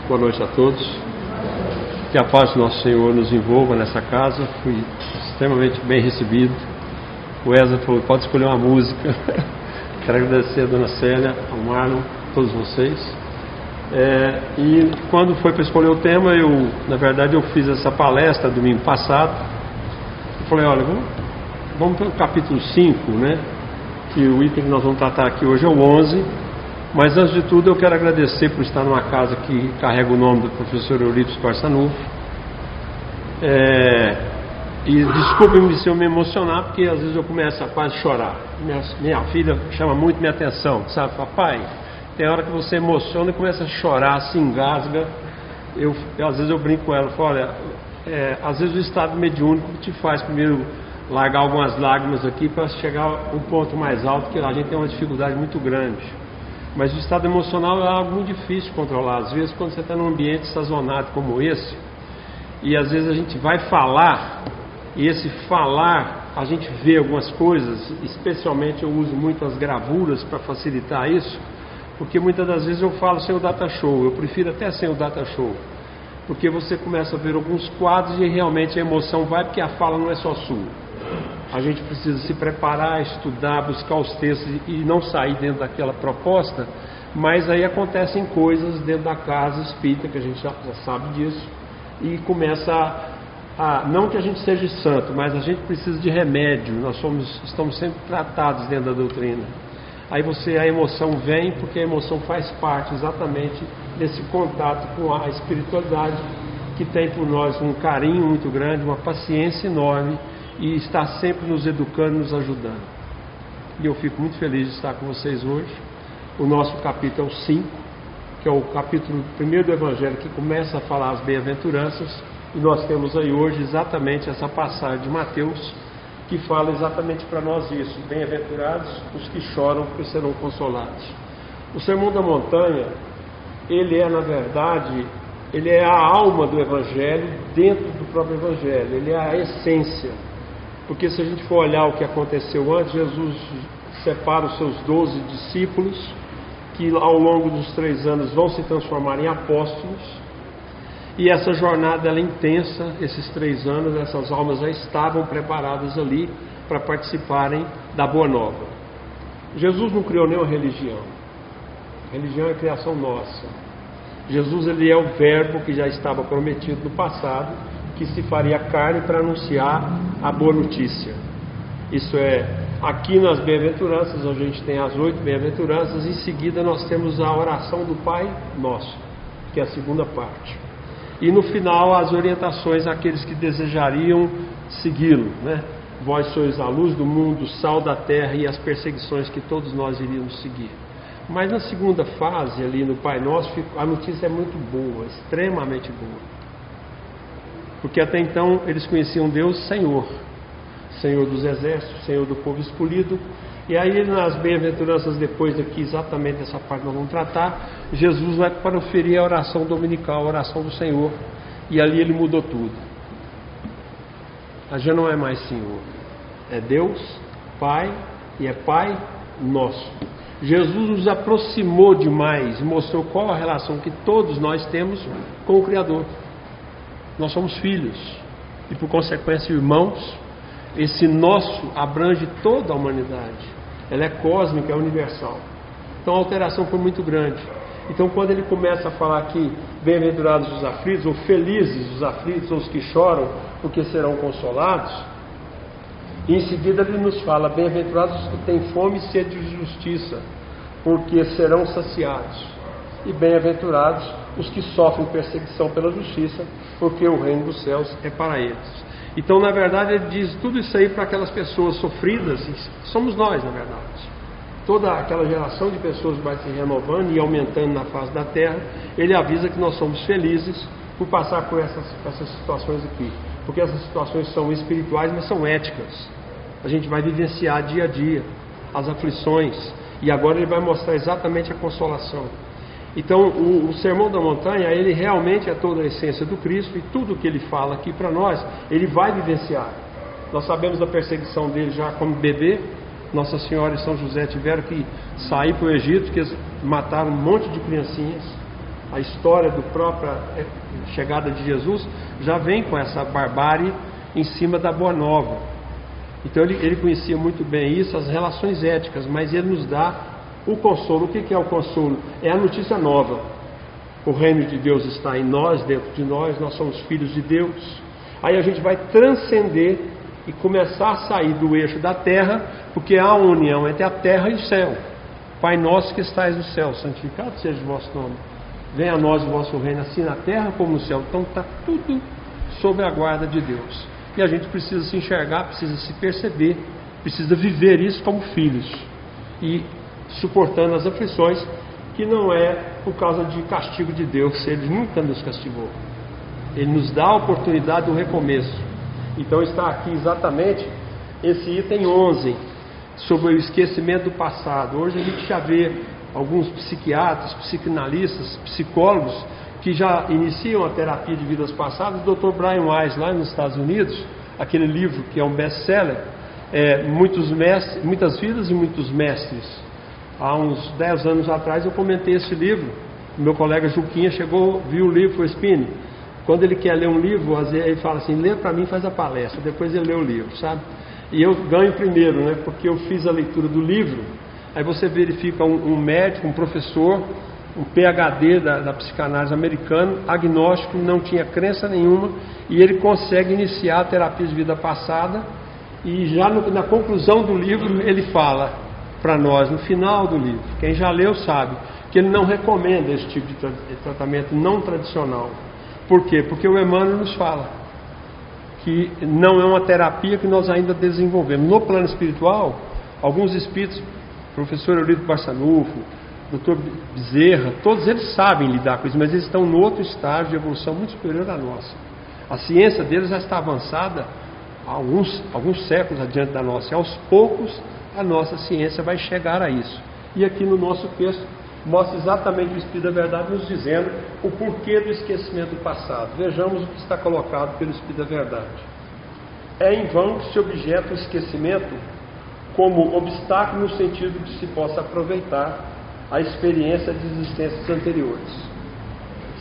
Boa noite a todos. Que a paz do nosso Senhor nos envolva nessa casa. Fui extremamente bem recebido. O Wesley falou, pode escolher uma música. Quero agradecer a Dona Célia, ao Marlon, a todos vocês. E quando foi para escolher o tema, na verdade eu fiz essa palestra domingo passado. Eu falei, olha, vamos para o capítulo 5, né? Que o item que nós vamos tratar aqui hoje é o 11. Mas antes de tudo eu quero agradecer por estar numa casa que carrega o nome do professor Euripides Corsanufo. E desculpem-me se eu me emocionar, porque às vezes eu começo a quase chorar. Minha filha chama muito minha atenção, sabe? Papai, tem hora que você emociona e começa a chorar, se engasga. Às vezes eu brinco com ela, falo, olha, às vezes o estado mediúnico te faz primeiro largar algumas lágrimas aqui para chegar a um ponto mais alto, que a gente tem uma dificuldade muito grande. Mas o estado emocional é algo muito difícil de controlar. Às vezes quando você está num ambiente sazonado como esse, e às vezes a gente vai falar, e esse falar, a gente vê algumas coisas, especialmente eu uso muitas gravuras para facilitar isso, porque muitas das vezes eu falo sem o data show, eu prefiro até sem o data show, porque você começa a ver alguns quadros e realmente a emoção vai, porque a fala não é só sua. A gente precisa se preparar, estudar, buscar os textos e não sair dentro daquela proposta, mas aí acontecem coisas dentro da casa espírita, que a gente já sabe disso, e começa não que a gente seja santo, mas a gente precisa de remédio, estamos sempre tratados dentro da doutrina. Aí a emoção vem, porque a emoção faz parte exatamente desse contato com a espiritualidade, que tem por nós um carinho muito grande, uma paciência enorme, e está sempre nos educando, nos ajudando. E eu fico muito feliz de estar com vocês hoje. O nosso capítulo é o 5, que é o capítulo 1 do Evangelho, que começa a falar as bem-aventuranças, e nós temos aí hoje exatamente essa passagem de Mateus, que fala exatamente para nós isso: bem-aventurados os que choram, porque serão consolados. O Sermão da Montanha, ele é, na verdade, ele é a alma do Evangelho dentro do próprio Evangelho, ele é a essência. Porque se a gente for olhar o que aconteceu antes, Jesus separa os seus 12 discípulos, que ao longo dos 3 anos vão se transformar em apóstolos, e essa jornada ela é intensa. Esses 3 anos, essas almas já estavam preparadas ali para participarem da Boa Nova. Jesus não criou nenhuma religião. A religião é a criação nossa. Jesus, ele é o verbo que já estava prometido no passado, que se faria carne para anunciar a boa notícia. Isso é, aqui nas bem-aventuranças a gente tem as 8 bem-aventuranças, em seguida nós temos a oração do Pai Nosso, que é a segunda parte. E no final as orientações àqueles que desejariam segui-lo, né? Vós sois a luz do mundo, sal da terra, e as perseguições que todos nós iríamos seguir. Mas na segunda fase, ali no Pai Nosso, a notícia é muito boa, extremamente boa. Porque até então eles conheciam Deus Senhor, Senhor dos exércitos, Senhor do povo escolhido. E aí nas bem-aventuranças, depois daqui, exatamente essa parte nós vamos tratar, Jesus vai para oferir a oração dominical, a oração do Senhor. E ali ele mudou tudo. Já não é mais Senhor, é Deus, Pai, e é Pai Nosso. Jesus nos aproximou demais e mostrou qual a relação que todos nós temos com o Criador. Nós somos filhos e, por consequência, irmãos. Esse nosso abrange toda a humanidade. Ela é cósmica, é universal. Então a alteração foi muito grande. Então quando ele começa a falar aqui, bem-aventurados os aflitos, ou felizes os aflitos, ou os que choram, porque serão consolados, e em seguida ele nos fala, bem-aventurados os que têm fome e sede de justiça, porque serão saciados. E bem-aventurados os que sofrem perseguição pela justiça, porque o reino dos céus é para eles. Então, na verdade, ele diz tudo isso aí para aquelas pessoas sofridas, somos nós, na verdade. Toda aquela geração de pessoas vai se renovando e aumentando na face da terra. Ele avisa que nós somos felizes por passar por essas situações aqui, porque essas situações são espirituais, mas são éticas. A gente vai vivenciar dia a dia as aflições, e agora ele vai mostrar exatamente a consolação. Então o Sermão da Montanha, ele realmente é toda a essência do Cristo, e tudo que ele fala aqui para nós, ele vai vivenciar. Nós sabemos da perseguição dele já como bebê. Nossa Senhora e São José tiveram que sair para o Egito, que eles mataram um monte de criancinhas. a história da própria chegada de Jesus, já vem com essa barbárie em cima da Boa Nova. Então ele conhecia muito bem isso, as relações éticas, mas ele nos dá o consolo. O que é o consolo? É a notícia nova. O reino de Deus está em nós, dentro de nós, nós somos filhos de Deus. Aí a gente vai transcender e começar a sair do eixo da terra, porque há uma união entre a terra e o céu. Pai nosso que estais no céu, santificado seja o vosso nome. Venha a nós o vosso reino, assim na terra como no céu. Então está tudo sob a guarda de Deus. E a gente precisa se enxergar, precisa se perceber, precisa viver isso como filhos. E suportando as aflições, que não é por causa de castigo de Deus. Ele nunca nos castigou. Ele nos dá a oportunidade do recomeço. Então está aqui exatamente esse item 11, sobre o esquecimento do passado. Hoje a gente já vê alguns psiquiatras, psicanalistas, psicólogos que já iniciam a terapia de vidas passadas. O Dr. Brian Weiss, lá nos Estados Unidos, aquele livro que é um best-seller, Muitas Vidas e Muitos Mestres. Há uns 10 anos atrás eu comentei esse livro. Meu colega Juquinha chegou, viu o livro, foi Spine. Quando ele quer ler um livro, às vezes ele fala assim, lê para mim, faz a palestra, depois ele lê o livro, sabe? E eu ganho primeiro, né? Porque eu fiz a leitura do livro. Aí você verifica um médico, um professor, um PhD da psicanálise americano, agnóstico, não tinha crença nenhuma, e ele consegue iniciar a terapia de vida passada, e já na conclusão do livro ele fala para nós, no final do livro, quem já leu sabe, que ele não recomenda esse tipo de tratamento não tradicional. Por quê? Porque o Emmanuel nos fala que não é uma terapia que nós ainda desenvolvemos. No plano espiritual, alguns espíritos, professor Eurico Barçanufo, Dr. Bezerra, todos eles sabem lidar com isso, mas eles estão no outro estágio de evolução muito superior à nossa. A ciência deles já está avançada há alguns séculos adiante da nossa, e aos poucos a nossa ciência vai chegar a isso. E aqui no nosso texto mostra exatamente o Espírito da Verdade nos dizendo o porquê do esquecimento do passado. Vejamos o que está colocado pelo Espírito da Verdade. É em vão que se objeta o esquecimento como obstáculo no sentido de se possa aproveitar a experiência de existências anteriores.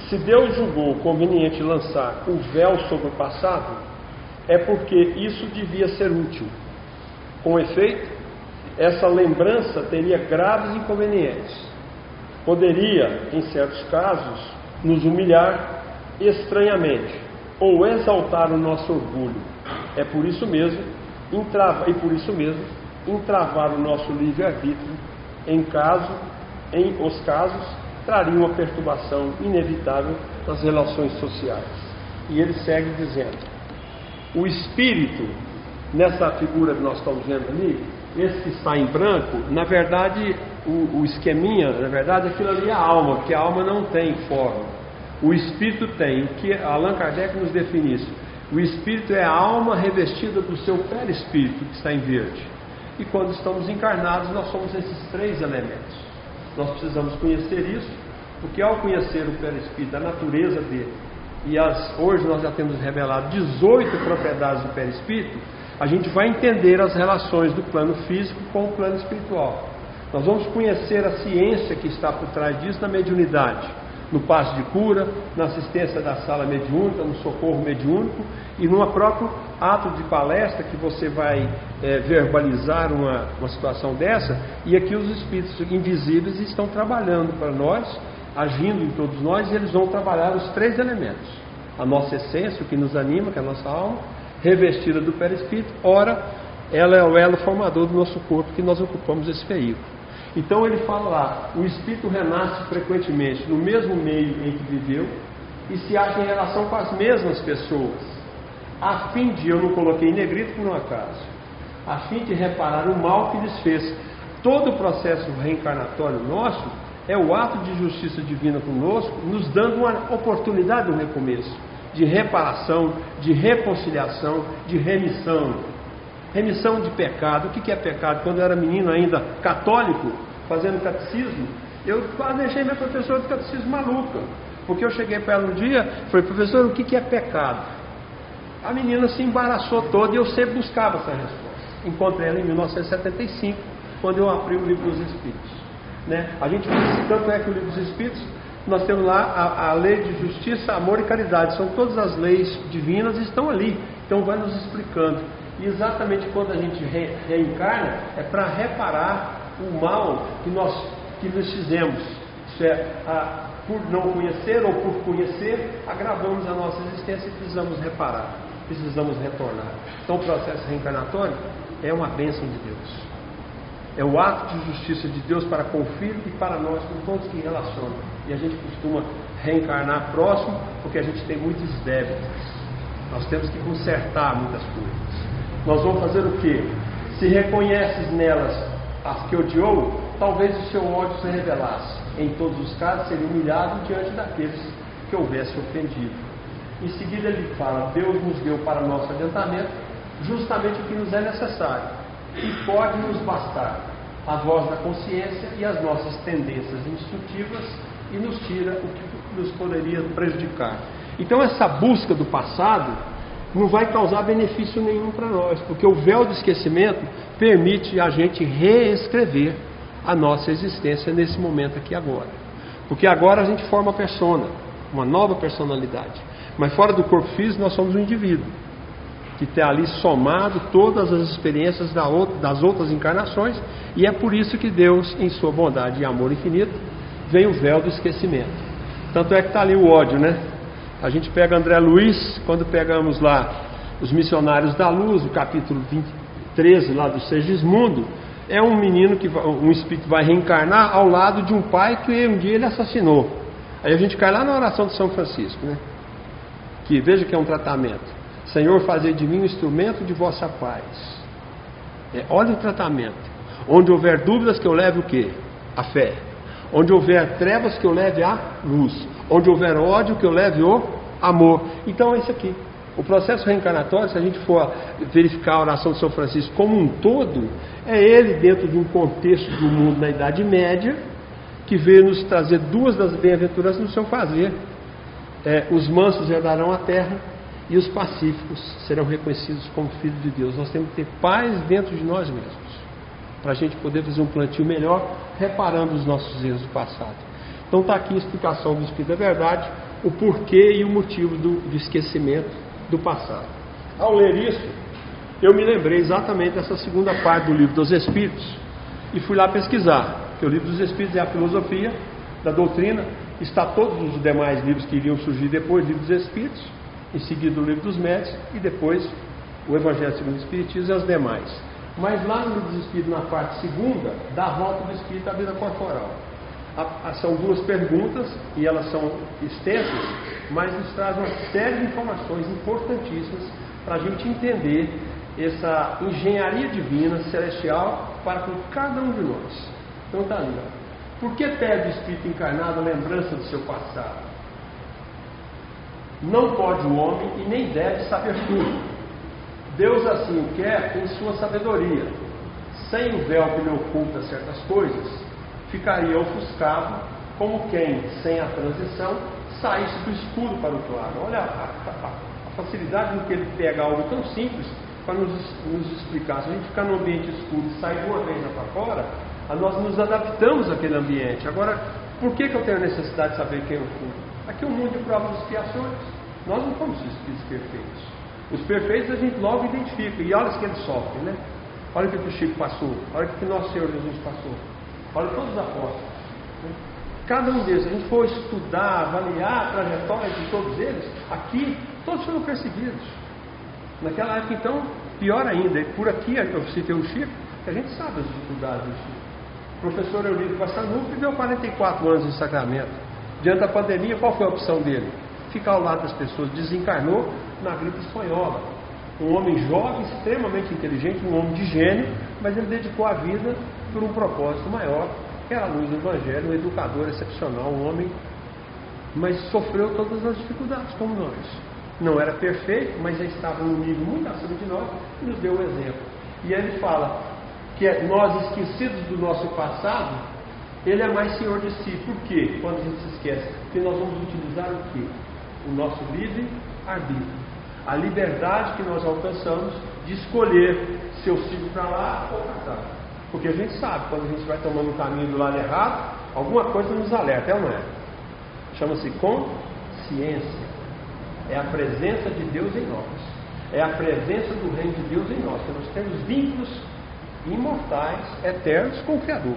Se Deus julgou conveniente lançar o véu sobre o passado, é porque isso devia ser útil. Com efeito, essa lembrança teria graves inconvenientes. Poderia, em certos casos, nos humilhar estranhamente, ou exaltar o nosso orgulho. É por isso mesmo, entravar o nosso livre-arbítrio em os casos, traria uma perturbação inevitável nas relações sociais. E ele segue dizendo, o espírito, nessa figura que nós estamos vendo ali, esse que está em branco, na verdade, o esqueminha, na verdade, aquilo ali é a alma, porque a alma não tem forma. O espírito tem, o que Allan Kardec nos define isso. O espírito é a alma revestida do seu perispírito, que está em verde. E quando estamos encarnados, nós somos esses 3 elementos. Nós precisamos conhecer isso, porque ao conhecer o perispírito, a natureza dele, e hoje nós já temos revelado 18 propriedades do perispírito, a gente vai entender as relações do plano físico com o plano espiritual. Nós vamos conhecer a ciência que está por trás disso na mediunidade, no passe de cura, na assistência da sala mediúnica, no socorro mediúnico e num próprio ato de palestra que você vai verbalizar uma situação dessa, e aqui os espíritos invisíveis estão trabalhando para nós, agindo em todos nós, e eles vão trabalhar os 3 elementos. A nossa essência, o que nos anima, que é a nossa alma, revestida do perispírito, ora, ela é o elo formador do nosso corpo, que nós ocupamos esse veículo. Então ele fala lá, o espírito renasce frequentemente no mesmo meio em que viveu e se acha em relação com as mesmas pessoas, a fim de, eu não coloquei em negrito por um acaso, a fim de reparar o mal que lhes fez. Todo o processo reencarnatório nosso é o ato de justiça divina conosco, nos dando uma oportunidade no recomeço, de reparação, de reconciliação, de remissão. Remissão de pecado. O que é pecado? Quando eu era menino ainda católico, fazendo catecismo, eu quase deixei minha professora de catecismo maluca, porque eu cheguei para ela um dia e falei, professor, o que é pecado? A menina se embaraçou toda e eu sempre buscava essa resposta. Encontrei ela em 1975, quando eu abri o Livro dos Espíritos. A gente disse, tanto é que o Livro dos Espíritos, nós temos lá a lei de justiça, amor e caridade. São todas as leis divinas, estão ali. Então vai nos explicando. E exatamente quando a gente reencarna, é para reparar o mal que nós fizemos. Isso é, por não conhecer ou por conhecer, agravamos a nossa existência e precisamos reparar, precisamos retornar. Então o processo reencarnatório é uma bênção de Deus. É o ato de justiça de Deus para com o Filho e para nós, com todos que relacionam. E a gente costuma reencarnar próximo, porque a gente tem muitos débitos. Nós temos que consertar muitas coisas. Nós vamos fazer o quê? Se reconheces nelas as que odiou, talvez o seu ódio se revelasse. Em todos os casos, seria humilhado diante daqueles que houvesse ofendido. Em seguida ele fala: Deus nos deu para nosso adiantamento justamente o que nos é necessário e pode nos bastar, a voz da consciência e as nossas tendências instintivas, e nos tira o que nos poderia prejudicar. Então essa busca do passado não vai causar benefício nenhum para nós, porque o véu do esquecimento permite a gente reescrever a nossa existência nesse momento aqui agora. Porque agora a gente forma persona, uma nova personalidade. Mas fora do corpo físico nós somos um indivíduo que está ali somado todas as experiências das outras encarnações, e é por isso que Deus, em sua bondade e amor infinito, vem o véu do esquecimento. Tanto é que está ali o ódio, né? A gente pega André Luiz, quando pegamos lá os missionários da luz, o capítulo 13 lá do Segismundo, é um menino um espírito vai reencarnar ao lado de um pai que um dia ele assassinou. Aí a gente cai lá na oração de São Francisco, né? Que veja que é um tratamento. Senhor, fazei de mim um instrumento de vossa paz. Olha o tratamento. Onde houver dúvidas, que eu leve o quê? A fé. Onde houver trevas, que eu leve a luz. Onde houver ódio, que eu leve o amor. Então é isso aqui. O processo reencarnatório, se a gente for verificar a oração de São Francisco como um todo, é ele dentro de um contexto do mundo na Idade Média, que veio nos trazer duas das bem-aventuranças no seu fazer. Os mansos herdarão a terra, e os pacíficos serão reconhecidos como filhos de Deus. Nós temos que ter paz dentro de nós mesmos, para a gente poder fazer um plantio melhor, reparando os nossos erros do passado. Então está aqui a explicação do Espírito da Verdade, o porquê e o motivo do esquecimento do passado. Ao ler isso, eu me lembrei exatamente dessa segunda parte do Livro dos Espíritos, e fui lá pesquisar, porque o Livro dos Espíritos é a filosofia da doutrina, está todos os demais livros que iriam surgir depois, Livro dos Espíritos, em seguida o Livro dos Médiuns, e depois o Evangelho segundo o Espiritismo e as demais. Mas lá no Livro dos Espíritos, na parte segunda, dá a volta do Espírito à vida corporal. São duas perguntas, e elas são extensas, mas nos trazem uma série de informações importantíssimas para a gente entender essa engenharia divina, celestial, para com cada um de nós. Então está ali, ó. Por que pede o Espírito encarnado a lembrança do seu passado? Não pode o homem e nem deve saber tudo. Deus assim o quer em sua sabedoria. Sem o véu que lhe oculta certas coisas, ficaria ofuscado, como quem, sem a transição, saísse do escuro para o claro. Olha a facilidade com que ele pega algo tão simples para nos explicar. Se a gente ficar no ambiente escuro e sair de uma vez lá para fora, nós nos adaptamos àquele ambiente. Agora, por que eu tenho necessidade de saber quem eu fui? Aqui é um mundo de provas e expiações. Nós não somos espíritos perfeitos. Os perfeitos a gente logo identifica. E olha o que eles sofrem, né? Olha o que o Chico passou. Olha o que Nosso Senhor Jesus passou. Olha todos os apóstolos. Né? Cada um deles, se a gente for estudar, avaliar a trajetória de todos eles, aqui todos foram perseguidos. Naquela época, então, pior ainda. Por aqui, eu citei o Chico, que a gente sabe as dificuldades do Chico. O professor Eurico Passanuco viveu 44 anos em Sacramento. Diante da pandemia, qual foi a opção dele? Ficar ao lado das pessoas. Desencarnou na gripe espanhola. Um homem jovem, extremamente inteligente, um homem de gênio, mas ele dedicou a vida por um propósito maior, que era a luz do Evangelho, um educador excepcional, um homem, mas sofreu todas as dificuldades, como nós. Não era perfeito, mas já estava num nível muito acima de nós e nos deu o exemplo. E ele fala que nós, esquecidos do nosso passado, ele é mais senhor de si. Por quê? Quando a gente se esquece? Porque nós vamos utilizar o quê? O nosso livre-arbítrio. A liberdade que nós alcançamos de escolher se eu sigo para lá ou para cá. Porque a gente sabe, quando a gente vai tomando um caminho do lado errado, alguma coisa nos alerta, é ou não é? chama-se consciência. É a presença de Deus em nós. É a presença do reino de Deus em nós. Nós temos vínculos imortais, eternos com o Criador.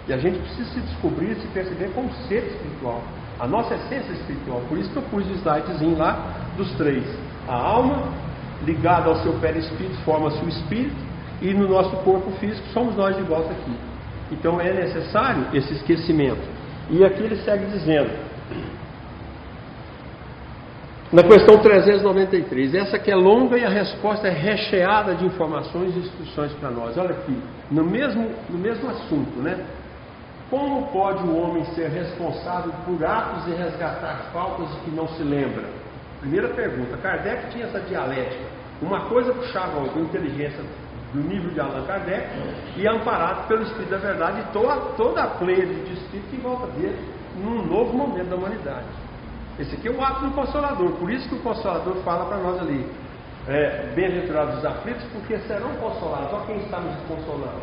E a gente precisa se descobrir, se perceber como ser espiritual. A nossa essência espiritual. Por isso que eu pus o slidezinho lá dos 3. A alma, ligada ao seu perispírito, forma-se o espírito. E no nosso corpo físico, somos nós de volta aqui. Então é necessário esse esquecimento. E aqui ele segue dizendo, na questão 393, essa que é longa e a resposta é recheada de informações e instruções para nós. Olha aqui, no mesmo assunto, né? Como pode o homem ser responsável por atos e resgatar faltas de que não se lembra? Primeira pergunta. Kardec tinha essa dialética. Uma coisa puxava a inteligência do nível de Allan Kardec e amparado pelo Espírito da Verdade e toda a pleiade de Espírito em volta dele num novo momento da humanidade. Esse aqui é o ato do Consolador. Por isso que o Consolador fala para nós ali, bem-aventurados os aflitos, porque serão consolados. Olha quem está nos consolando.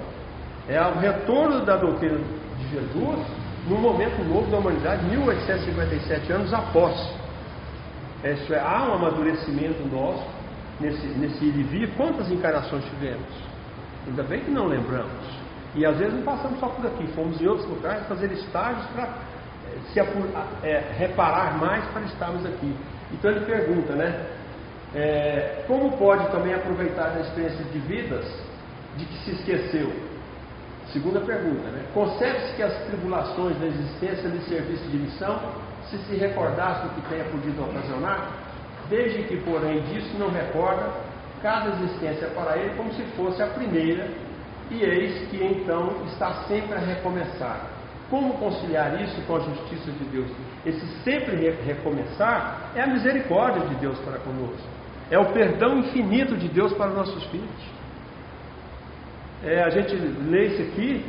É o retorno da doutrina de Jesus num momento novo da humanidade, 1857 anos após. Isso é, há um amadurecimento nosso nesse ir e vir. Quantas encarnações tivemos? Ainda bem que não lembramos. E às vezes não passamos só por aqui, fomos em outros lugares fazer estágios para reparar mais para estarmos aqui. Então ele pergunta, né? Como pode também aproveitar a experiência de vidas de que se esqueceu? Segunda pergunta, né? Concebe-se que as tribulações da existência lhe servissem de lição, se recordasse do que tenha podido ocasionar, desde que, porém, disso não recorda, cada existência para ele como se fosse a primeira, e eis que então está sempre a recomeçar. Como conciliar isso com a justiça de Deus? Esse sempre recomeçar é a misericórdia de Deus para conosco. É o perdão infinito de Deus para nossos filhos. A gente lê isso aqui,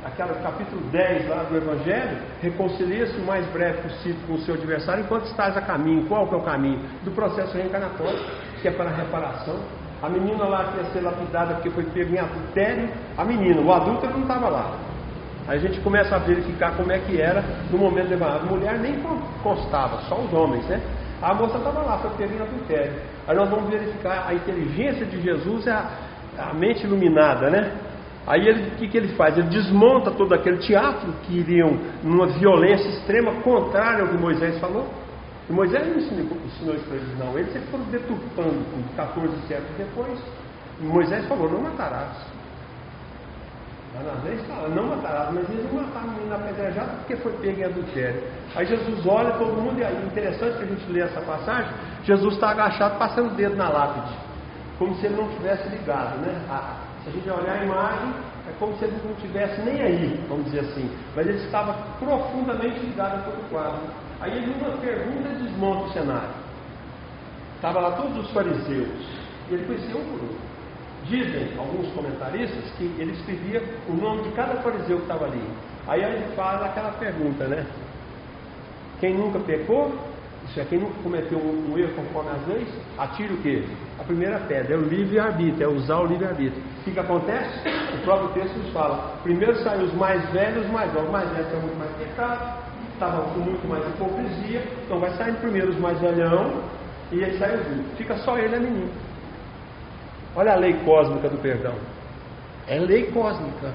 aquele capítulo 10 lá do Evangelho, reconcilia-se o mais breve possível com o seu adversário enquanto estás a caminho. Qual que é o caminho? Do processo reencarnatório, que é para a reparação. A menina lá que ia ser lapidada porque foi pego em adultério, a menina, o adulto não estava lá. Aí a gente começa a verificar como é que era no momento de levantar. A mulher nem constava, só os homens, né? A moça estava lá, foi pega em adultério. Aí nós vamos verificar a inteligência de Jesus, a mente iluminada, né? Aí o que ele faz? Ele desmonta todo aquele teatro que iriam numa violência extrema, contrária ao que Moisés falou. E Moisés não ensinou isso para eles, não. Eles sempre foram deturpando, 14 séculos depois. E Moisés falou, não matarás. Às vezes fala, não matarás, mas eles não mataram o menino apedrejado porque foi pego em adultério. Aí Jesus olha todo mundo, e aí interessante que a gente lê essa passagem, Jesus está agachado passando o dedo na lápide, como se ele não tivesse ligado, né? Se a gente olhar a imagem, é como se ele não estivesse nem aí, vamos dizer assim, mas ele estava profundamente ligado a todo o quadro. Aí ele, numa pergunta, desmonta o cenário. Estava lá todos os fariseus, e ele conhecia um por um. Dizem alguns comentaristas que ele escrevia o nome de cada fariseu que estava ali. Aí ele faz aquela pergunta, né? Quem nunca pecou, isso é, quem nunca cometeu um erro conforme as leis, atira o quê? A primeira pedra, é o livre-arbítrio, é usar o livre-arbítrio. O que acontece? O próprio texto nos fala, primeiro saem os mais velhos, os mais novos. Os mais velhos tinham muito mais pecado, estavam com muito mais hipocrisia, então vai sair primeiro os mais velhão, e aí sai os últimos. Fica só ele, a menina. Olha a lei cósmica do perdão. É lei cósmica.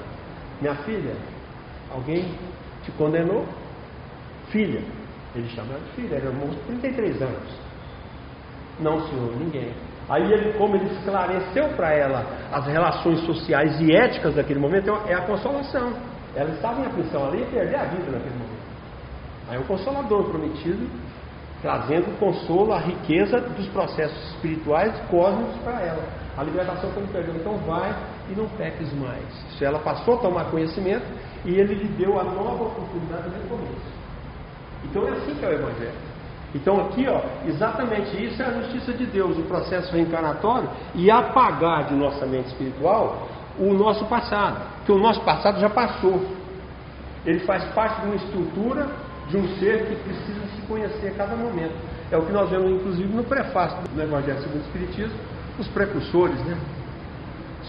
Minha filha, alguém te condenou? Filha. Ele chama ela de filha, era moço de 33 anos. Não, senhor, ninguém. Aí ele, como ele esclareceu para ela as relações sociais e éticas daquele momento, é a consolação. Ela estava em aflição, ela ia perder a vida naquele momento. Aí o Consolador prometido, trazendo o consolo, a riqueza dos processos espirituais cósmicos para ela. A libertação pelo perdão. Então vai e não peques mais. Isso, ela passou a tomar conhecimento e ele lhe deu a nova oportunidade de começo. Então é assim que é o Evangelho. Então aqui, exatamente isso é a justiça de Deus, o processo reencarnatório, e apagar de nossa mente espiritual o nosso passado, que o nosso passado já passou. Ele faz parte de uma estrutura de um ser que precisa se conhecer a cada momento. É o que nós vemos inclusive no prefácio do Evangelho segundo o Espiritismo, os precursores, né?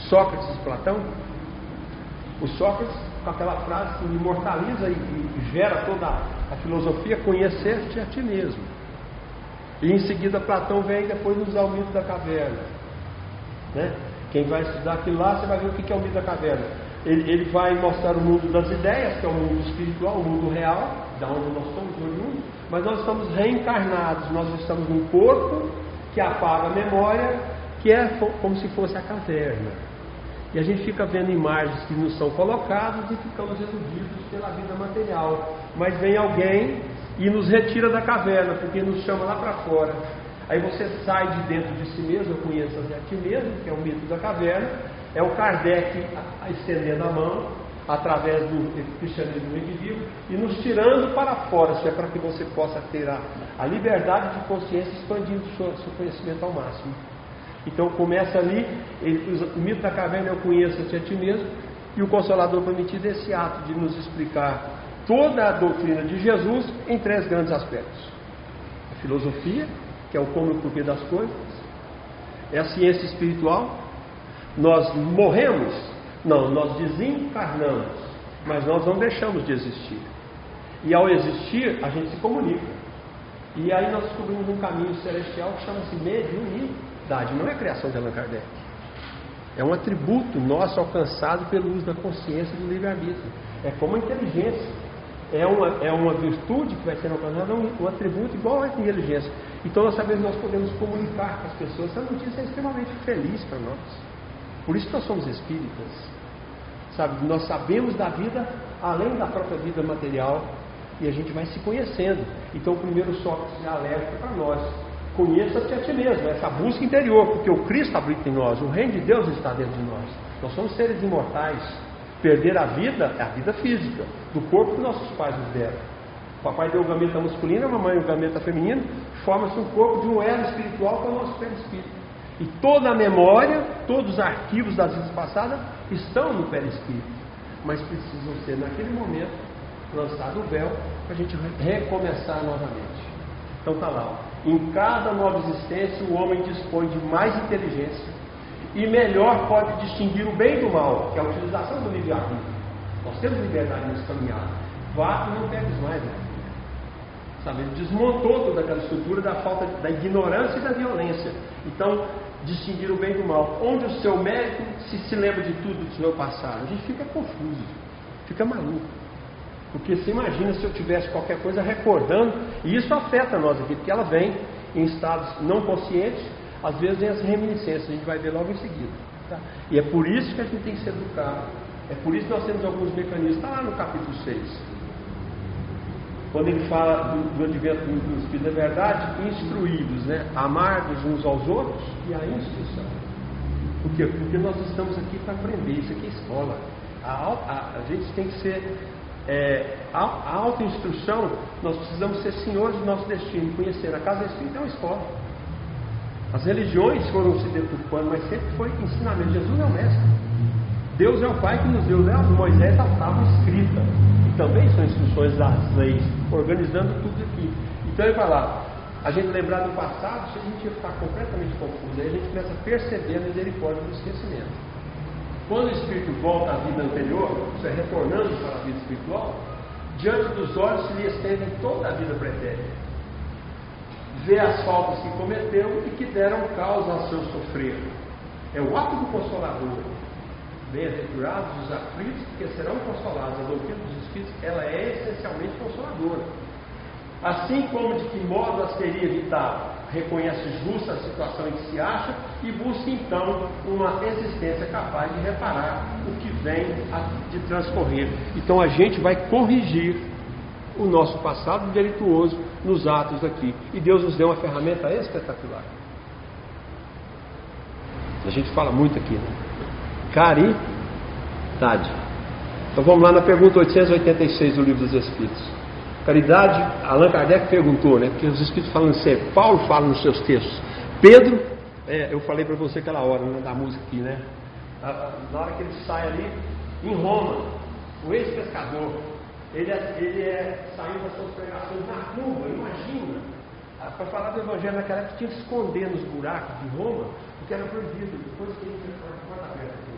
Sócrates e Platão. O Sócrates com aquela frase que imortaliza e gera toda a filosofia, conhecer-te a ti mesmo. E em seguida Platão vem depois nos o mito da caverna, né? Quem vai estudar aquilo lá, você vai ver o que é o mito da caverna. Ele vai mostrar o mundo das ideias, que é o mundo espiritual, o mundo real, da onde nós somos oriundos, mas nós estamos reencarnados, nós estamos num corpo que apaga a memória, que é como se fosse a caverna. E a gente fica vendo imagens que nos são colocadas e ficamos iludidos pela vida material. Mas vem alguém e nos retira da caverna, porque nos chama lá para fora. Aí você sai de dentro de si mesmo, eu conheço a ti mesmo, que é o mito da caverna. É o Kardec estendendo a mão, através do cristianismo revivido, e nos tirando para fora, isso é para que você possa ter a liberdade de consciência, expandindo o seu conhecimento ao máximo. Então começa ali, o mito da caverna, eu conheço-te a ti mesmo, e o Consolador prometido é esse ato de nos explicar toda a doutrina de Jesus em 3 grandes aspectos: a filosofia, que é o como e o porquê das coisas; é a ciência espiritual. Nós morremos? Não, nós desencarnamos, mas nós não deixamos de existir. E ao existir, a gente se comunica. E aí nós descobrimos um caminho celestial que chama-se mediunidade. Não é criação de Allan Kardec. É um atributo nosso alcançado pelo uso da consciência e do livre-arbítrio. É como a inteligência. É uma virtude que vai ser alcançada, um atributo igual à inteligência. Então nós sabemos que nós podemos comunicar com as pessoas. Essa notícia é extremamente feliz para nós. Por isso que nós somos espíritas. Sabe, nós sabemos da vida além da própria vida material e a gente vai se conhecendo. Então o primeiro Sócrates alerta para nós: conheça-te a ti mesmo, essa busca interior, porque o Cristo habita em nós, o reino de Deus está dentro de nós. Nós somos seres imortais. Perder a vida é a vida física, do corpo que nossos pais nos deram. O papai deu o gameta masculino, a mamãe o gameta feminino, forma-se um corpo de um elo espiritual que é o nosso perispírito. E toda a memória, todos os arquivos das vidas passadas estão no perispírito, mas precisam ser naquele momento lançado o véu para a gente recomeçar novamente. Então está lá, ó. Em cada nova existência o homem dispõe de mais inteligência e melhor pode distinguir o bem do mal, que é a utilização do livre-arbítrio. Nós temos liberdade nesse caminhar. Vá e não pegues mais, né? Sabe, ele desmontou toda aquela estrutura da falta, da ignorância e da violência. Então, distinguir o bem do mal. Onde o seu mérito se lembra de tudo do seu passado? A gente fica confuso, fica maluco. Porque você imagina se eu tivesse qualquer coisa recordando, e isso afeta nós aqui, porque ela vem em estados não conscientes, às vezes vem as reminiscências, a gente vai ver logo em seguida. Tá? E é por isso que a gente tem que ser educado. É por isso que nós temos alguns mecanismos. Está lá no capítulo 6. Quando ele fala do advento dos Espíritos da Verdade, instruídos, né? Amarmos uns aos outros e a instrução. Por quê? Porque nós estamos aqui para aprender, isso aqui é escola. A gente tem que ser... a autoinstrução, nós precisamos ser senhores do nosso destino, conhecer. A casa espírita é uma escola. As religiões foram se deturpando, mas sempre foi ensinamento. Jesus é o mestre. Deus é o Pai que nos deu, né? Moisés estava escrita. E também são instruções das leis, organizando tudo aqui. Então ele vai lá, a gente lembrar do passado, se a gente ficar completamente confuso, aí a gente começa a perceber a misericórdia do esquecimento. Quando o espírito volta à vida anterior, isso é retornando para a vida espiritual, diante dos olhos se lhe estende toda a vida pretérita. Vê as faltas que cometeu e que deram causa ao seu sofrer. É o ato do Consolador. Bem-aventurados os aflitos, porque serão consolados. A doutrina dos Espíritos, ela é essencialmente consoladora. Assim como de que modo as teria evitado, reconhece justa a situação em que se acha e busca então uma existência capaz de reparar o que vem de transcorrer. Então a gente vai corrigir o nosso passado delituoso nos atos aqui. E Deus nos deu uma ferramenta espetacular. A gente fala muito aqui, né? Caridade. Então vamos lá na pergunta 886 do Livro dos Espíritos. Caridade, Allan Kardec perguntou, né? Porque os Espíritos falam sempre, Paulo fala nos seus textos. Pedro, eu falei para você aquela hora, né, da música aqui, né? Na hora que ele sai ali, em Roma, o ex-pescador, ele saiu das suas pregações na Cuba, imagina. Para falar do Evangelho naquela época, tinha que esconder nos buracos de Roma, porque era proibido. Depois que ele foi a porta aberta aqui.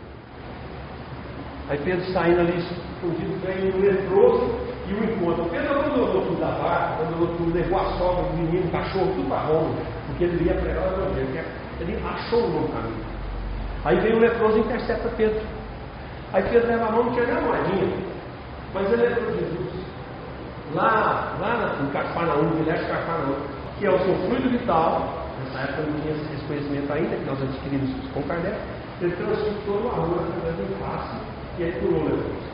Aí Pedro saindo ali, escondido, vem um leproso e o encontra. Pedro abandonou tudo da barca, abandonou tudo, levou a sogra, o menino, o cachorro, tudo para Roma, porque ele ia pregar o evangelho. Ele achou um novo caminho. Aí vem o leproso e intercepta Pedro. Aí Pedro leva a mão, não tinha nem a moedinha, mas ele lembrou de Jesus. Lá em Cafarnaum, Vilés de Cafarnaum, que é o seu fluido vital. Nessa época não tinha esse conhecimento ainda, que nós adquirimos com Kardec. Ele transportou uma rua através do passe e aí curou o leproso.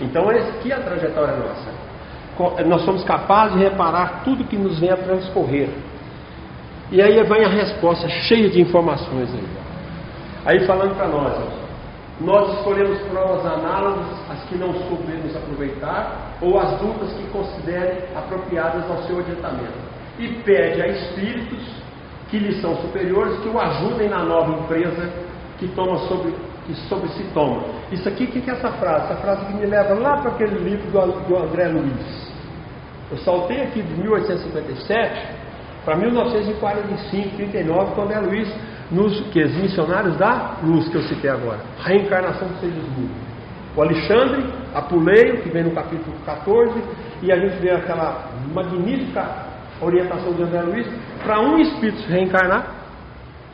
Então, aqui é a trajetória nossa. Nós somos capazes de reparar tudo que nos vem a transcorrer. E aí vem a resposta cheia de informações aí. Aí falando para nós escolhemos provas análogas às que não soubemos aproveitar ou as dúvidas que considerem apropriadas ao seu adiantamento. E pede a espíritos que lhe são superiores que o ajudem na nova empresa que sobre si toma. Isso aqui, o que é essa frase? Essa frase que me leva lá para aquele livro do André Luiz. Eu saltei aqui de 1857 para 1945, 39, com o André Luiz, os missionários da luz que eu citei agora. Reencarnação dos seres mundos. O Alexandre Apuleio, que vem no capítulo 14, e a gente vê aquela magnífica orientação de André Luiz, para um espírito reencarnar,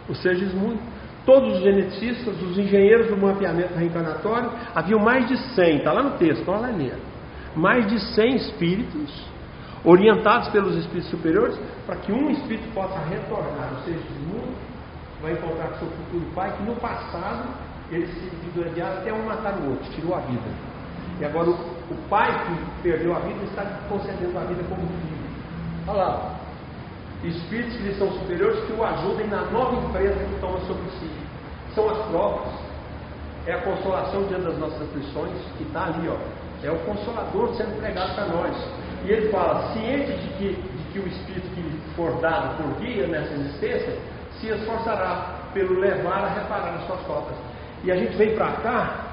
o Sergismundo. Todos os geneticistas, os engenheiros do mapeamento reencarnatório, haviam mais de 100, está lá no texto, olha lá, mais de 100 espíritos, orientados pelos espíritos superiores, para que um espírito possa retornar ao Sergismundo, vai encontrar com seu futuro pai, que no passado, ele se dividiu até um matar o outro, tirou a vida. E agora o pai que perdeu a vida está concedendo a vida como filho. Olha lá, espíritos que lhe são superiores que o ajudem na nova empresa que toma sobre si. São as provas, é a consolação diante das nossas aflições, que está ali, ó. É o Consolador sendo pregado para nós. E ele fala, ciente de que o espírito que for dado por guia nessa existência se esforçará pelo levar a reparar as suas faltas. E a gente vem para cá,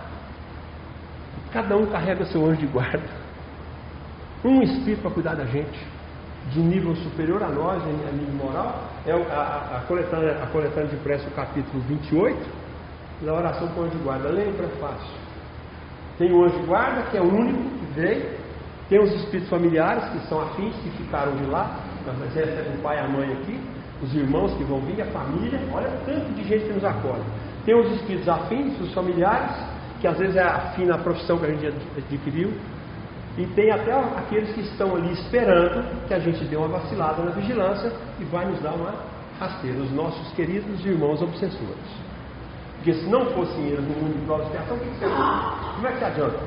cada um carrega seu anjo de guarda, um espírito para cuidar da gente, de nível superior a nós, em nível moral. É a coletânea de prece, o capítulo 28, da oração com o anjo de guarda. Lembra, é fácil. Tem o anjo de guarda, que é o único que veio. Tem os espíritos familiares, que são afins, que ficaram de lá. Na presença do pai e a mãe aqui. Os irmãos que vão vir, a família. Olha o tanto de gente que nos acolhe. Tem os espíritos afins, os familiares, que às vezes é afim na profissão que a gente adquiriu. E tem até aqueles que estão ali esperando que a gente dê uma vacilada na vigilância e vai nos dar uma rasteira, os nossos queridos irmãos obsessores. Porque se não fossem eles no mundo de prova de expiação, o que você faz? Como é que adianta?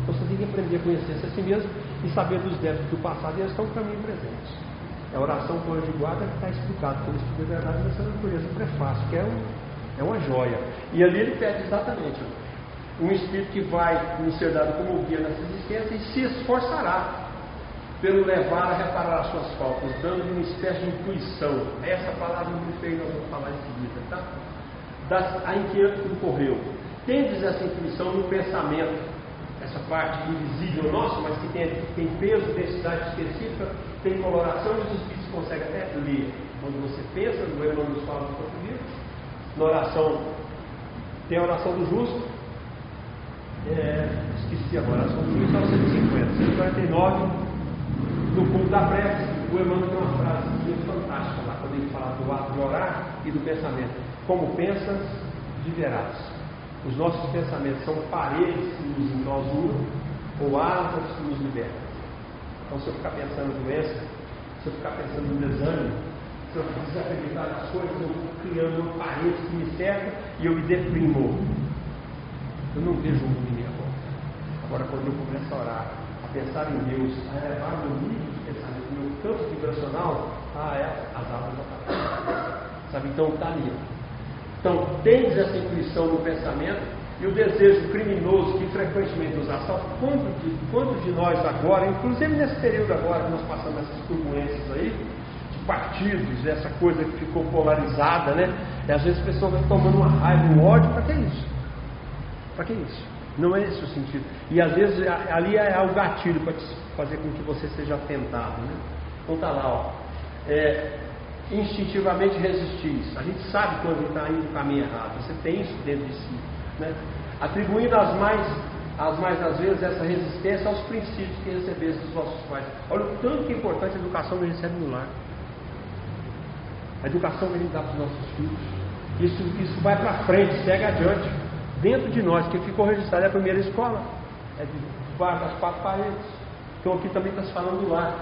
Então você tem que aprender a conhecer-se a si mesmo e saber dos débitos do passado, e eles estão no caminho presente. É a oração com o anjo de guarda que está explicado pelo Espírito de Verdade nessa natureza, o prefácio, que é uma joia. E ali ele pede exatamente um espírito que vai nos ser dado como guia nessa existência e se esforçará pelo levar a reparar as suas faltas, dando-lhe uma espécie de intuição. Essa palavra não me fez, nós vamos falar em seguida, tá? A inquieto que incorreu. Tendes essa intuição no pensamento, essa parte invisível nossa, mas que tem peso, densidade específica, tem coloração, e os espíritos conseguem até ler. Quando você pensa, no Emmanuel nos fala do próprio livro, na oração, tem a oração do justo. Esqueci agora, são 1950, 149, no culto da prece, o Emmanuel tem uma frase fantástica lá, quando ele fala do ato de orar e do pensamento. Como pensas, viverás. Os nossos pensamentos são paredes que nos enclausuram ou asas que nos libertam. Então, se eu ficar pensando em doença, se eu ficar pensando em desânimo, se eu desacreditar nas coisas, eu vou criando uma parede que me cerca e eu me deprimo. Eu não vejo um mundo em minha volta. Agora, quando eu começo a orar, a pensar em Deus, a elevar meu nível de pensamento, meu campo vibracional, as asas aparecem. Sabe? Então, está ali. Então, tens essa intuição no pensamento e o desejo criminoso que frequentemente nos assalta. Quantos de nós agora, inclusive nesse período agora que nós passamos essas turbulências aí, de partidos, essa coisa que ficou polarizada, né? E às vezes as pessoas vão tomando uma raiva, um ódio, para que isso? Para que isso? Não é esse o sentido. E às vezes ali é o gatilho para fazer com que você seja tentado, né? Então está lá, ó. Instintivamente resistir. A gente sabe quando está indo no caminho errado. Você tem isso dentro de si, né? atribuindo as mais das vezes essa resistência aos princípios que recebeste dos vossos pais. Olha o tanto que é importante a educação que a gente recebe no lar. A educação que a gente dá para os nossos filhos. Isso vai para frente, segue adiante. Dentro de nós, que ficou registrado é a primeira escola. É das 4 paredes. Então aqui também está se falando do lar.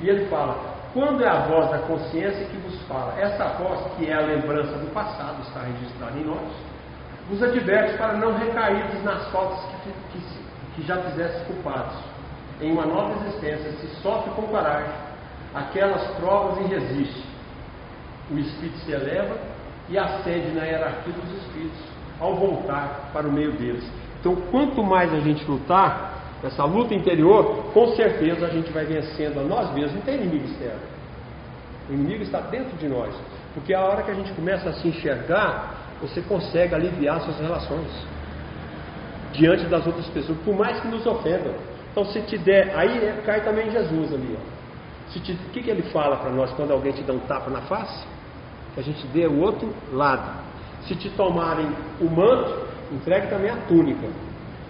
E ele fala, quando é a voz da consciência que vos fala, essa voz que é a lembrança do passado, está registrada em nós, vos adverte para não recairdes nas faltas que já fizestes culpados. Em uma nova existência, se sofre com coragem aquelas provas e resiste. O espírito se eleva e ascende na hierarquia dos espíritos ao voltar para o meio deles. Então, quanto mais a gente lutar, essa luta interior, com certeza a gente vai vencendo a nós mesmos. Não tem inimigo externo. O inimigo está dentro de nós. Porque a hora que a gente começa a se enxergar, você consegue aliviar suas relações diante das outras pessoas, por mais que nos ofendam. Então, se te der, aí cai também Jesus ali, ó. O que ele fala para nós quando alguém te dá um tapa na face? Que a gente dê o outro lado. Se te tomarem o manto, entregue também a túnica.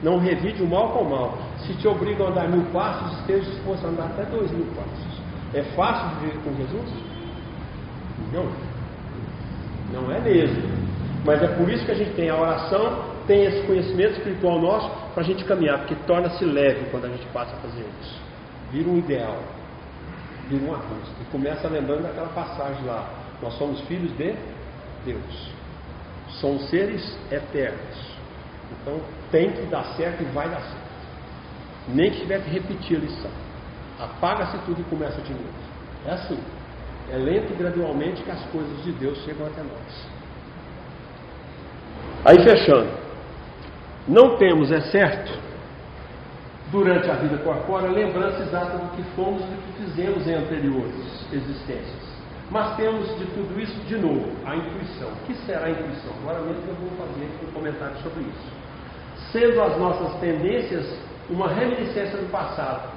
Não revide o mal com o mal. Se te obrigam a andar 1000 passos, esteja disposto a andar até 2000 passos. É fácil viver com Jesus? Não é mesmo. Mas é por isso que a gente tem a oração, tem esse conhecimento espiritual nosso, para a gente caminhar, porque torna-se leve quando a gente passa a fazer isso. Vira um ideal, vira um arbusto. E começa lembrando daquela passagem lá. Nós somos filhos de Deus. Somos seres eternos. Então tem que dar certo e vai dar certo. Nem que tiver que repetir a lição. Apaga-se tudo e começa de novo. É assim. É lento e gradualmente que as coisas de Deus chegam até nós. Aí fechando. Não temos, é certo, durante a vida corpórea, lembrança exata do que fomos e do que fizemos em anteriores existências. Mas temos de tudo isso de novo, a intuição. O que será a intuição? Agora mesmo eu vou fazer um comentário sobre isso. Sendo as nossas tendências uma reminiscência do passado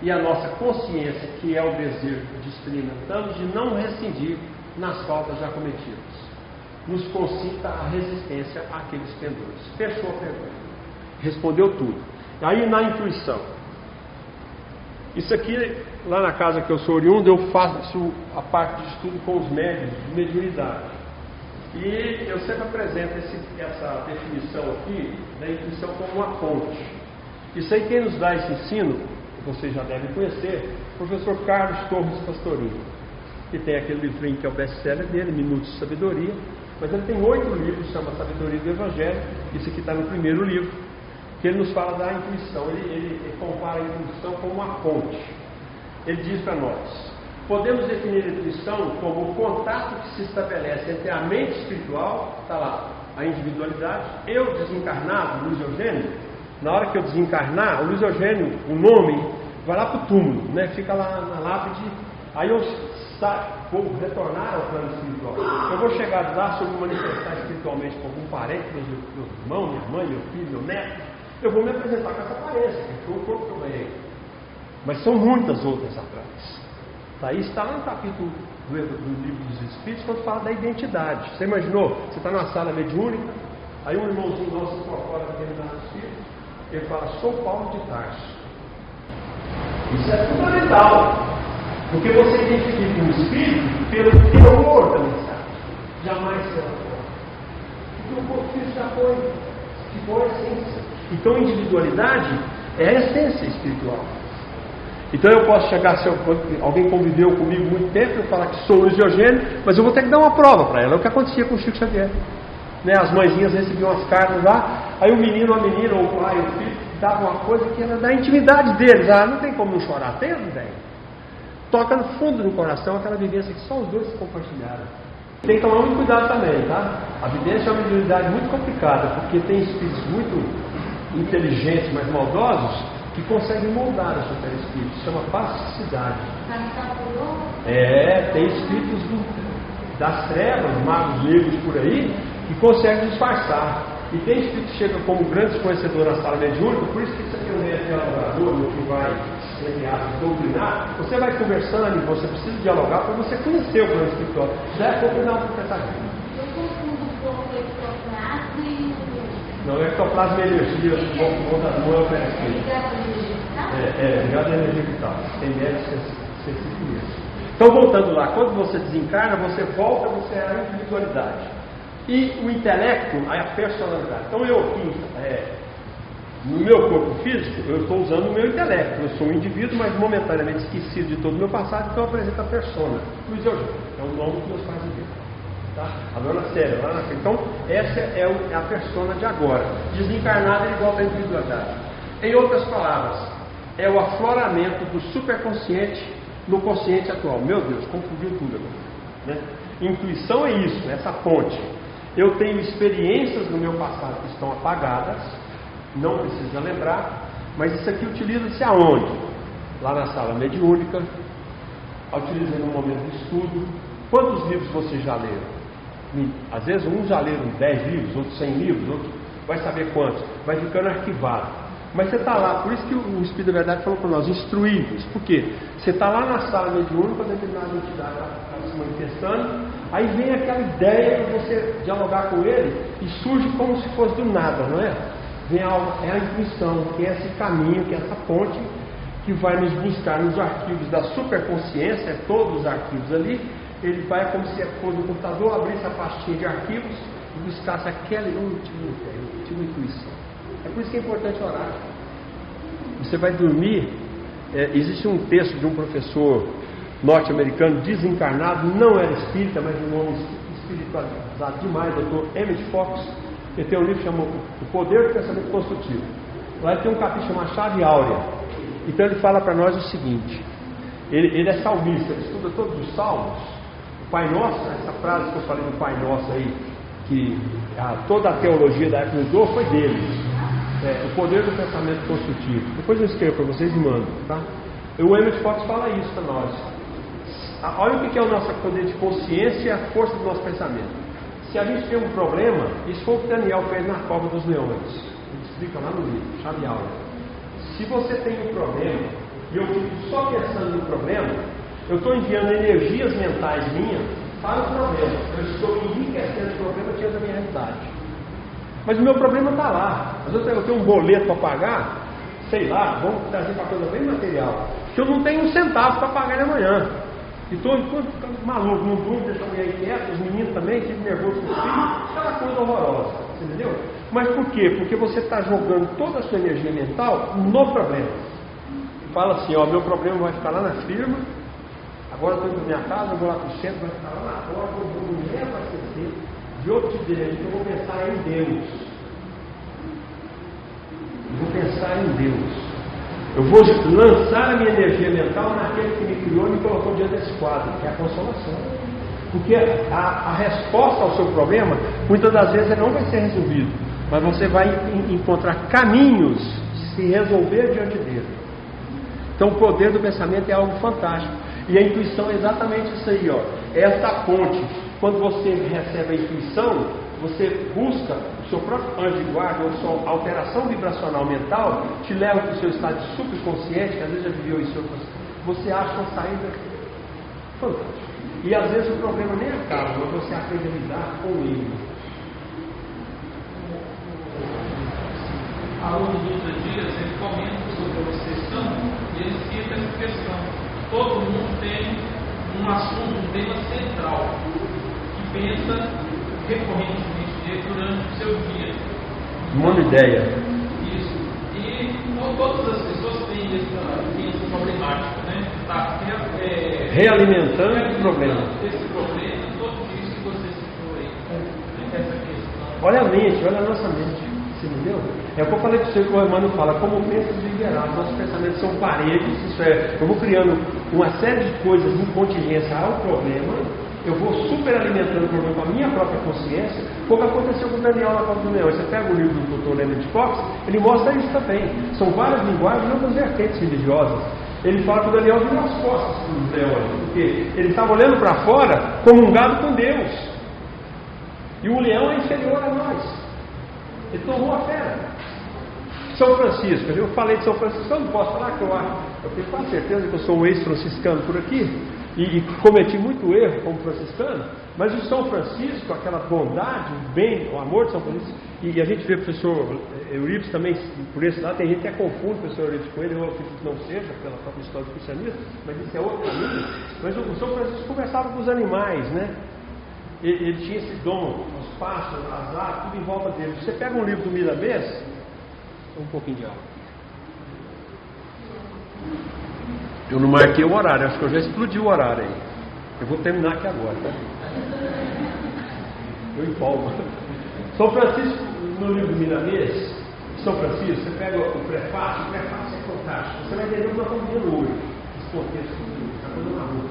e a nossa consciência, que é o desejo de experimentarmos, de não rescindir nas faltas já cometidas, nos concita a resistência àqueles pendores. Fechou a pergunta. Respondeu tudo. Aí na intuição. Isso aqui, lá na casa que eu sou oriundo, eu faço a parte de estudo com os médios de mediunidade. E eu sempre apresento essa definição aqui da intuição como uma ponte. Isso aí quem nos dá esse ensino, vocês já devem conhecer, o professor Carlos Torres Pastorinho, que tem aquele livrinho que é o best-seller dele, Minutos de Sabedoria, mas ele tem 8 livros, chama Sabedoria do Evangelho. Isso aqui está no primeiro livro, que ele nos fala da intuição. Ele compara a intuição como uma ponte. Ele diz para nós, podemos definir a intuição como o contato que se estabelece entre a mente espiritual, está lá, a individualidade, eu desencarnado, Luiz Eugênio. Na hora que eu desencarnar, o Luiz Eugênio, o nome, vai lá para o túmulo, né? Fica lá na lápide. Aí eu vou retornar ao plano espiritual. Eu vou chegar lá, se eu me manifestar espiritualmente com algum parente, meu irmão, minha mãe, meu filho, meu neto, eu vou me apresentar com essa aparência, que foi o corpo que eu ganhei. Mas são muitas outras atrás. Daí está lá no capítulo do livro dos Espíritos, quando fala da identidade. Você imaginou? Você está numa sala mediúnica, aí um irmãozinho nosso incorpora a determinado espírito, ele fala, sou Paulo de Tarso. Isso é fundamental, porque você identifica um espírito pelo teor da mensagem, jamais pela forma. Porque o corpo físico já foi, ficou a essência. Então a individualidade é a essência espiritual. Então eu posso chegar, se alguém conviveu comigo muito tempo, eu falar que sou o Luiz Eugênio, mas eu vou ter que dar uma prova para ela. É o que acontecia com o Chico Xavier. Né? As mãezinhas recebiam as cartas lá, aí o menino, a menina, ou o pai, ou o filho, dava uma coisa que era da intimidade deles. Ah, não tem como não chorar, tem, velho. Toca no fundo do coração aquela vivência que só os dois compartilharam. Tem que tomar muito cuidado também, tá? A vidência é uma mediunidade muito complicada, porque tem espíritos muito inteligentes, mas maldosos, que conseguem moldar o seu perispírito. Isso chama plasticidade. Tem espíritos das trevas, magos negros por aí, que conseguem disfarçar. E tem espíritos que chegam como grandes conhecedores na sala mediúnica, por isso que você tem um dialogador, no que vai doutrinar, você vai conversando ali, você precisa dialogar para você conhecer o plano espiritual. Já é pouco dar uma interpretativa. Eu confundo um pouco esse Não, ectoplasma é energia, não é o perispírito. Ligado à energia vital. Tem mérito específico nisso. Então, voltando lá, quando você desencarna, você volta, você é a individualidade. E o intelecto é a personalidade. Então, eu aqui, no meu corpo físico, eu estou usando o meu intelecto. Eu sou um indivíduo, mas momentaneamente esquecido de todo o meu passado, então eu apresento a persona. Luiz Eugênio, é o nome que meus pais me deram. Tá? A dona Célia, lá na frente. Então, essa é a persona de agora. Desencarnada é igual à individualidade. Em outras palavras, é o afloramento do superconsciente no consciente atual. Meu Deus, confundiu tudo agora, né? Intuição é isso, essa ponte. Eu tenho experiências no meu passado que estão apagadas, não precisa lembrar, mas isso aqui utiliza-se aonde? Lá na sala mediúnica, utiliza no momento de estudo. Quantos livros vocês já leram? Às vezes uns já leram 10 livros, outros 100 livros, outros vai saber quantos, vai ficando arquivado. Mas você está lá, por isso que o Espírito da Verdade falou para nós, instruí-vos. Por quê? Você está lá na sala mediúnica, determinada entidade está se manifestando, aí vem aquela ideia de você dialogar com ele e surge como se fosse do nada, não é? Vem algo, é a intuição, que é esse caminho, que é essa ponte que vai nos buscar nos arquivos da superconsciência, todos os arquivos ali. Ele vai como se fosse no computador, abrisse a pastinha de arquivos e buscasse aquela última intuição. É por isso que é importante orar. Você vai dormir. Existe um texto de um professor norte-americano desencarnado, não era espírita, mas um homem espiritualizado demais, Dr. Emmett Fox. Ele tem um livro chamado O Poder do Pensamento Construtivo. Lá ele tem um capítulo chamado Chave Áurea. Então ele fala para nós o seguinte: ele é salmista, ele estuda todos os salmos. O Pai Nosso, essa frase que eu falei do Pai Nosso aí, que toda a teologia da época usou, foi dele. O poder do pensamento construtivo. Depois eu escrevo para vocês e mando, tá? O Emmett Fox fala isso para nós. Olha o que é o nosso poder de consciência e a força do nosso pensamento. Se a gente tem um problema, isso foi o que Daniel fez na Cova dos Leões. Ele explica lá no livro, Chave Áurea. Se você tem um problema e eu fico só pensando no problema, eu estou enviando energias mentais minhas para o problema. Eu estou enriquecendo o problema diante da minha realidade. Mas o meu problema está lá. Às vezes eu tenho um boleto para pagar, sei lá, vamos trazer para coisa bem material, que eu não tenho um centavo para pagar amanhã. E estou ficando maluco, não durmo, deixo a mulher inquieta, os meninos também, fico nervoso com os filhos, aquela coisa horrorosa, entendeu? Mas por quê? Porque você está jogando toda a sua energia mental no problema. Fala assim, ó, meu problema vai ficar lá na firma, agora eu estou indo para minha casa, eu vou lá para o centro, vai ficar lá na porta, eu vou me abastecer de outro tipo de energia, eu vou pensar em Deus. Eu vou pensar em Deus. Eu vou lançar a minha energia mental naquele que me criou e me colocou diante desse quadro, que é a consolação. Porque a resposta ao seu problema, muitas das vezes, não vai ser resolvido, mas você vai encontrar caminhos de se resolver diante dele. Então o poder do pensamento é algo fantástico. E a intuição é exatamente isso aí, ó. Essa ponte. Quando você recebe a intuição, você busca o seu próprio anjo de guarda, ou sua alteração vibracional mental, te leva para o seu estado subconsciente, que às vezes já viveu isso, você acha uma saída fantástica. E às vezes o problema nem acaba, mas você aprende a lidar com ele. Ao longo dos dias, ele comenta sobre a obsessão e ele cita essa questão. Todo mundo tem um assunto, um tema central, que pensa recorrentemente nele durante o seu dia. Uma ideia. Isso. E todas as pessoas têm essa problemática, né? Tá, realimentando o problema. Esse problema, tudo isso que você citou aí, essa questão. Olha a mente, olha a nossa mente. Você entendeu? É o que eu falei para você, que o Emmanuel fala, como pensa liberar. Nossos pensamentos são paredes, isso é, eu vou criando uma série de coisas em contingência ao problema, eu vou superalimentando o problema com a minha própria consciência, como aconteceu com o Daniel na Cova do Leão. Você pega o livro do Dr. Emmett Fox, ele mostra isso também. São várias linguagens e outras vertentes religiosas. Ele fala que o Daniel virou as costas para os leões, porque ele estava olhando para fora, comungado com Deus. E o leão é inferior a nós. Ele tomou a fera. São Francisco, eu falei de São Francisco, eu não posso falar que eu tenho quase certeza que eu sou um ex-franciscano por aqui, e cometi muito erro como franciscano, mas o São Francisco, aquela bondade, o bem, o amor de São Francisco, E a gente vê o professor Eurípides também, por esse lado, tem gente que até confunde o professor Eurípides com ele, eu acredito que não seja, pela própria história do cristianismo, mas isso é outro caminho. Mas o São Francisco conversava com os animais, né? Ele tinha esse dom, os pássaros, as aves, tudo em volta dele. Você pega um livro do Miramês, um pouquinho de água. Eu não marquei o horário, acho que eu já explodi o horário aí. Eu vou terminar aqui agora, tá? Eu empolgo. São Francisco, no livro do Miramês, São Francisco, você pega o prefácio é fantástico. Você vai entender o que nós estamos vendo hoje, esse contexto que está fazendo na rua.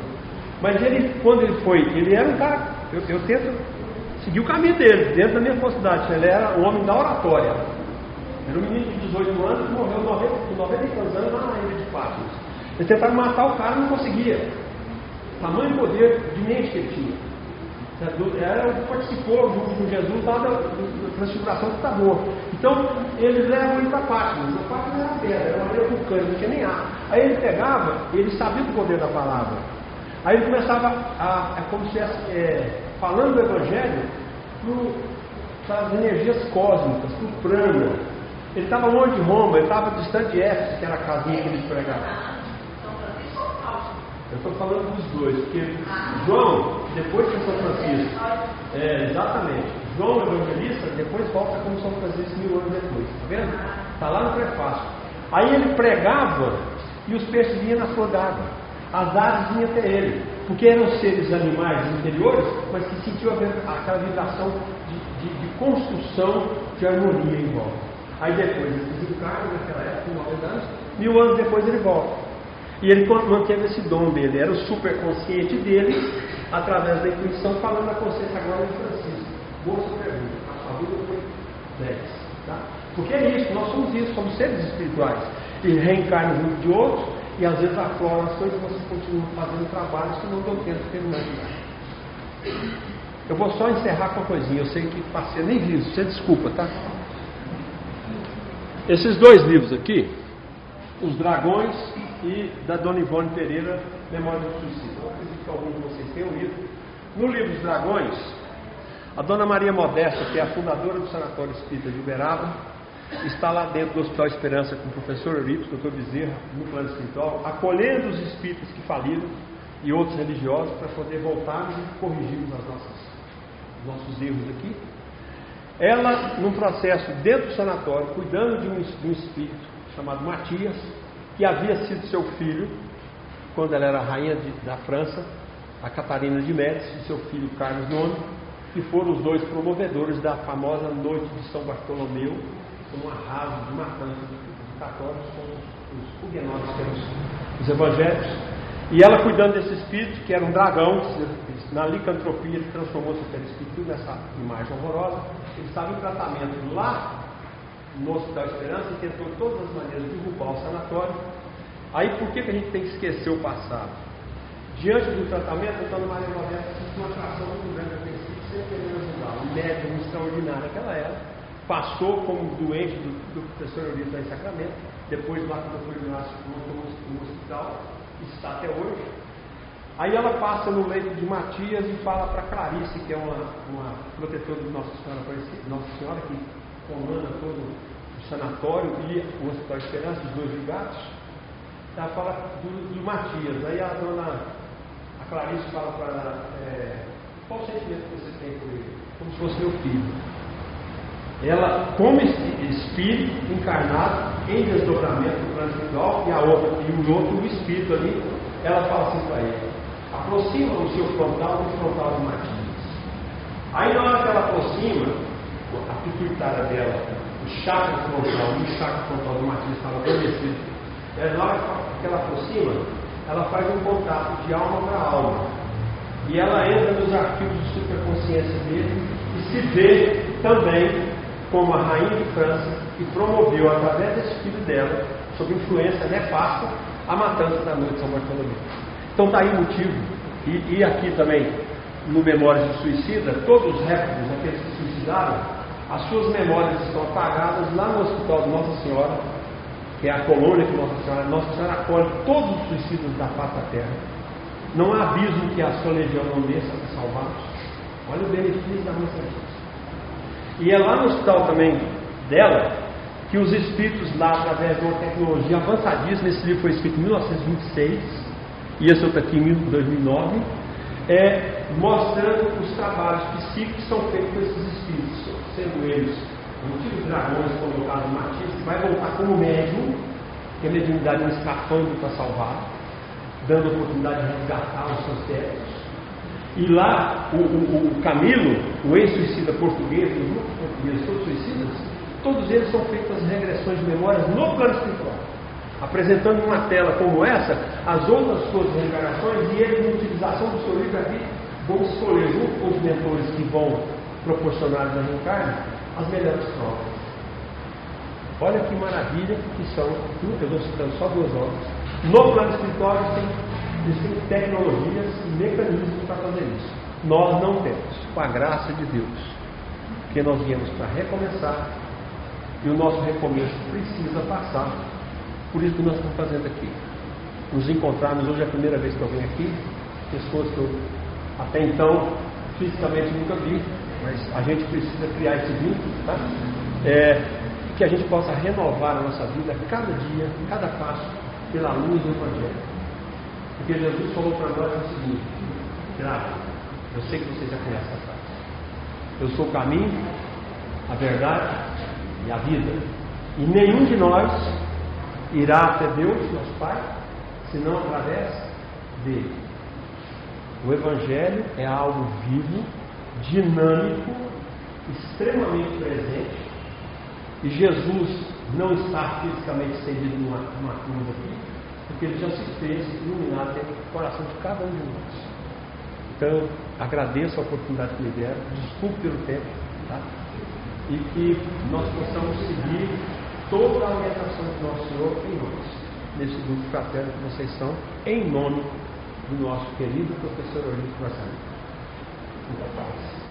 Mas ele, quando ele foi, ele era um cara, eu tento seguir o caminho dele, dentro da minha possibilidade. Ele era um homem da oratória. Era um menino de 18 anos que morreu com 90 anos lá na ilha de Patmos. Ele tentava matar o cara e não conseguia. Tamanho poder de mente que ele tinha. Participou junto com Jesus lá da transfiguração do Tabor. Então, eles levam ele para Patmos. A Patmos era pedra, era uma areia vulcânica, não tinha nem ar. Aí ele pegava, ele sabia do poder da palavra. Aí ele começava como se estivesse falando do Evangelho para as energias cósmicas, para o prana. Ele estava longe de Roma, ele estava distante de Éfeso, que era a casinha que ele pregava. Eu estou falando dos dois, porque João, depois que São Francisco, exatamente, João Evangelista, depois volta como São Francisco 1000 anos depois, está vendo? Está lá no prefácio. Aí ele pregava e os peixes vinham na sua d'água, as aves vinham até ele, porque eram seres animais interiores, mas que sentiam aquela vibração de construção de harmonia em volta. Aí depois ele desencarna naquela época, 90 anos, 1000 anos depois ele volta. E ele manteve esse dom dele, era o superconsciente dele, através da intuição, falando da consciência agora de Francisco. Boa sua pergunta, a sua vida foi 10. Tá? Porque é isso, nós somos isso, somos seres espirituais. E reencarnam junto de outros, e às vezes afloram as coisas e você continua fazendo trabalhos que não dão tempo de terminar de dar. Eu vou só encerrar com uma coisinha, eu sei que passei, nem vi isso, você desculpa, tá? Esses dois livros aqui, Os Dragões e da Dona Ivone Pereira, Memória do Suicídio. Eu acredito que alguns de vocês tenham lido. No livro Dos Dragões, a Dona Maria Modesta, que é a fundadora do Sanatório Espírita de Uberaba, está lá dentro do Hospital Esperança com o professor Eurípides, doutor Bezerra, no plano espiritual, acolhendo os espíritas que faliram e outros religiosos para poder voltarmos e corrigirmos os nossos erros aqui. Ela, num processo dentro do sanatório, cuidando de um espírito chamado Matias, que havia sido seu filho, quando ela era rainha da França, a Catarina de Médici, e seu filho Carlos IX, que foram os dois promovedores da famosa noite de São Bartolomeu, como um arraso de matança dos católicos com os huguenotes, que eram os evangélicos. E ela cuidando desse espírito, que era um dragão, na licantropia ele transformou-se em espírito nessa imagem horrorosa. Ele estava em tratamento lá no Hospital Esperança e tentou de todas as maneiras derrubar o sanatório. Aí por que a gente tem que esquecer o passado? Diante do tratamento, então, Maria Modesta sentiu uma atração muito grande a princípio, sempre querendo ajudar. Um médium extraordinário que ela era, passou como doente do professor Eurípides em Sacramento, depois lá quando foi no hospital, está até hoje. Aí ela passa no leito de Matias e fala para Clarice, que é uma protetora de Nossa Senhora, que comanda todo o sanatório e o Hospital Esperança, os dois ligados. Ela fala do Matias. Aí a Clarice fala para ela, qual o sentimento que você tem por ele? Como se fosse meu filho. Ela, como espírito encarnado em desdobramento do plano espiritual, e o outro, o espírito ali, ela fala assim para ele: aproxima o seu frontal do frontal de Matias. Aí na hora que ela aproxima, a pituitária dela, o chakra frontal e o chakra frontal do Matias estava adormecido. Na hora que ela aproxima, ela faz um contato de alma para alma. E ela entra nos arquivos de superconsciência dele e se vê também como a rainha de França, que promoveu, através desse filho dela, sob influência nefasta, a matança da noite de São Bartolomeu. Então está aí o motivo. E aqui também, no Memórias do Suicida, todos os réprobos, aqueles que se suicidaram, as suas memórias estão apagadas lá no Hospital de Nossa Senhora, que é a colônia que Nossa Senhora acolhe todos os suicidas da face da terra. Não há abismo que a sua legião não desça para salvá-los. Olha o benefício da mãe santíssima. E é lá no hospital também dela que os espíritos lá, através de uma tecnologia avançadíssima, esse livro foi escrito em 1926 e esse outro aqui em 2009, mostrando os trabalhos psíquicos que são feitos por esses espíritos, sendo eles antigos dragões colocados no Matias, que vai voltar como médium, que a mediunidade é um escafandro para salvar, dando a oportunidade de resgatar os seus tetos. E lá, o Camilo, o ex-suicida português, os grupos portugueses, todos suicidas, todos eles são feitas regressões de memórias no plano espiritual, apresentando uma tela como essa, as outras suas reencarnações, e eles, na utilização do seu livro aqui, vão escolher, junto com os mentores que vão proporcionar a reencarne, as melhores provas. Olha que maravilha que são, eu estou citando só 2 obras. No plano espiritual eles têm tecnologias e mecanismos para fazer isso. Nós não temos, com a graça de Deus, porque nós viemos para recomeçar e o nosso recomeço precisa passar. Por isso que nós estamos fazendo aqui. Nos encontrarmos, hoje é a primeira vez que eu venho aqui, pessoas que eu até então fisicamente nunca vi, mas a gente precisa criar esse vínculo, tá? Que a gente possa renovar a nossa vida cada dia, cada passo, pela luz do Evangelho. Porque Jesus falou para nós o seguinte: grave, eu sei que vocês já conhecem essa frase. Eu sou o caminho, a verdade e a vida. E nenhum de nós irá até Deus, nosso Pai, senão através dele. O Evangelho é algo vivo, dinâmico, extremamente presente. E Jesus não está fisicamente estendido numa cruz aqui, porque ele já se fez iluminar dentro do coração de cada um de nós. Então, agradeço a oportunidade que me deram, desculpe pelo tempo, tá? E que nós possamos seguir toda a orientação do nosso Senhor em nós, nesse grupo fraterno que vocês são, em nome do nosso querido professor Olímpio Marcelino. Muita paz.